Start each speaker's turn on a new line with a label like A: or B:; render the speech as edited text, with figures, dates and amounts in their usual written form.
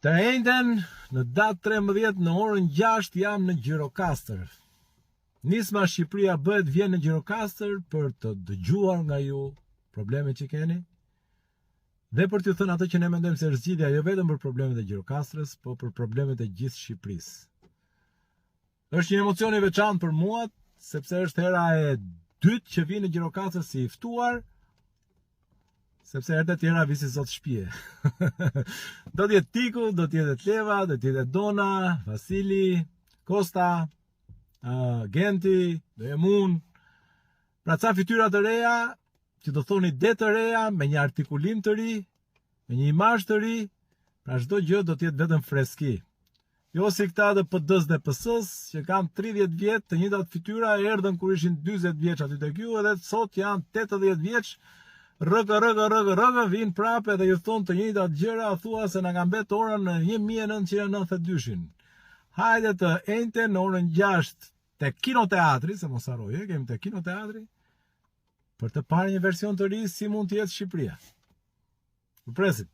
A: Të njëjtën në datë 13 në orën 6 jam në Gjirokastër. Nisma Shqipëria bëhet vjen në Gjirokastër për të dëgjuar nga ju problemet që keni dhe për t'ju thënë atë që ne mendojmë se është zgjidhja jo vetëm për problemet e Gjirokastrës, po për problemet e gjithë Shqipërisë. Është një emocion i veçantë për mua, sepse është hera e dytë që vi në Gjirokastër si i ftuar, sepse herët e tjera visi sot shtëpie. Do t'jetë Tiku, do t'jetë Tleva, do t'jetë Dona, Vasili, Kosta, Genti, do jem unë. Pra ca fytyra të reja, që do thoni det të reja, me një artikulim të ri, me një imazh të ri, pra çdo gjë do t'jetë vetëm freski. Jo si këta dhe PD-s dhe PS-s, që kanë 30 vjet të njëjtat fytyra, erdhën kur ishin 40 vjeç aty tek ju, edhe sot janë 80 vjeç, rëgë, vinë prapë dhe ju thonë të njëjtat gjëra, thua se na ka mbet orën në 1992-shin. Hajde të njëjtën në orën 6 te kinoteatri, se mos harroj, kemi te kinoteatri, për të parë një version të ri si mund të jetë Shqipëria. U presim.